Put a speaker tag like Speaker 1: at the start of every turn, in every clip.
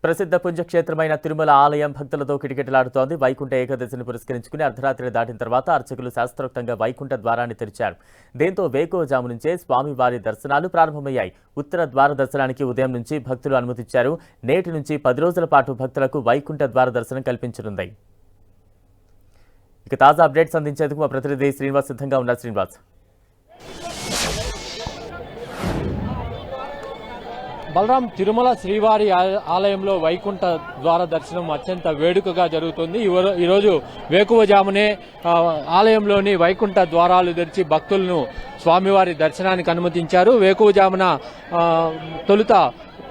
Speaker 1: ప్రసిద్ధ పుణ్యక్షేత్రమైన తిరుమల ఆలయం భక్తులతో కిటకిటలాడుతోంది. వైకుంఠ ఏకాదశిని పురస్కరించుకుని అర్ధరాత్రి దాటిన తర్వాత అర్చకులు శాస్త్రోక్తంగా వైకుంఠ ద్వారాన్ని తెరిచారు. దీంతో వేకువజాము నుంచే స్వామివారి దర్శనాలు ప్రారంభమయ్యాయి. ఉత్తర ద్వార దర్శనానికి ఉదయం నుంచి భక్తులు అనుమతిచ్చారు. నేటి నుంచి 10 రోజుల పాటు భక్తులకు వైకుంఠ ద్వార దర్శనం కల్పించనుంది. ఇక తాజా అప్డేట్స్ అందించేందుకు మా ప్రతినిధి శ్రీనివాస్ సిద్ధంగా ఉన్నారు. శ్రీనివాస్,
Speaker 2: బలరాం, తిరుమల శ్రీవారి ఆలయంలో వైకుంఠ ద్వార దర్శనం అత్యంత వేడుకగా జరుగుతుంది. ఈరోజు వేకువజామునే ఆలయంలోని వైకుంఠ ద్వారాలు తెరిచి భక్తులను స్వామివారి దర్శనానికి అనుమతించారు. వేకువజామున తొలుత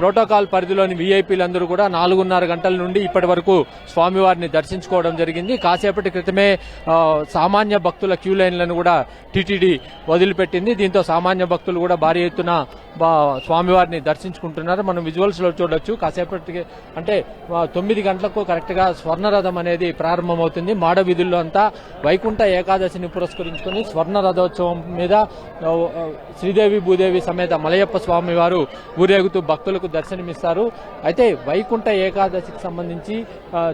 Speaker 2: ప్రోటోకాల్ పరిధిలోని వీఐపీలందరూ కూడా 4:30 గంటల నుండి ఇప్పటి వరకు స్వామివారిని దర్శించుకోవడం జరిగింది. కాసేపటి క్రితమే సామాన్య భక్తుల క్యూ లైన్లను కూడా టీటీడీ వదిలిపెట్టింది. దీంతో సామాన్య భక్తులు కూడా భారీ ఎత్తున స్వామివారిని దర్శించుకుంటున్నారు. మనం విజువల్స్ లో చూడొచ్చు. కాసేపటికి అంటే 9 గంటలకు కరెక్ట్ గా స్వర్ణరథం అనేది ప్రారంభమవుతుంది. మాడ వీధుల్లో అంతా వైకుంఠ ఏకాదశిని పురస్కరించుకుని స్వర్ణ రథోత్సవం మీద శ్రీదేవి భూదేవి సమేత మలయప్ప స్వామి వారు ఊరేగుతూ భక్తులకు దర్శనమిస్తారు. అయితే వైకుంఠ ఏకాదశికి సంబంధించి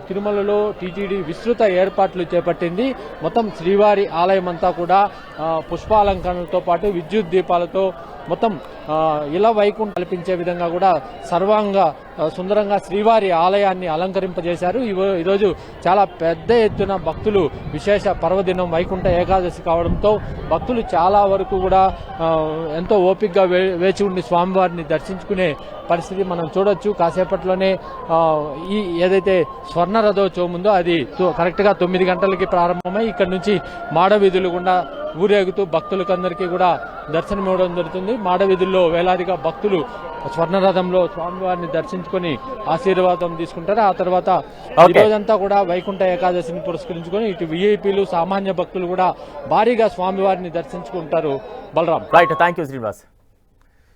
Speaker 2: తిరుమలలో టీటీడీ విస్తృత ఏర్పాట్లు చేపట్టింది. మొత్తం శ్రీవారి ఆలయం అంతా కూడా పుష్పాలంకరణలతో పాటు విద్యుత్ దీపాలతో మొత్తం ఇలా వైకుంఠం కల్పించే విధంగా కూడా సర్వాంగ సుందరంగా శ్రీవారి ఆలయాన్ని అలంకరింపజేశారు. ఈరోజు చాలా పెద్ద ఎత్తున భక్తులు విశేష పర్వదినం వైకుంఠ ఏకాదశి కావడంతో భక్తులు చాలా వరకు కూడా ఎంతో ఓపికగా వేచి ఉండి స్వామివారిని దర్శించుకునే పరిస్థితి మనం చూడొచ్చు. కాసేపట్లోనే ఈ ఏదైతే స్వర్ణ రథోత్సవం ఉందో అది కరెక్ట్ గా 9 గంటలకి ప్రారంభమై ఇక్కడ నుంచి మాడవీధులు గుండా ఊరేగుతూ భక్తులకందరికీ కూడా దర్శనం ఇవ్వడం జరుగుతుంది. మాడవీధుల్లో వేలాదిగా భక్తులు స్వర్ణరథంలో స్వామివారిని దర్శించుకుని ఆశీర్వాదం తీసుకుంటారు. ఆ తర్వాత ఈ రోజంతా కూడా వైకుంఠ ఏకాదశిని పురస్కరించుకుని ఇటు వీఐపీలు సామాన్య భక్తులు కూడా భారీగా స్వామివారిని దర్శించుకుంటారు. Balaram,
Speaker 1: right, thank you Srinivas.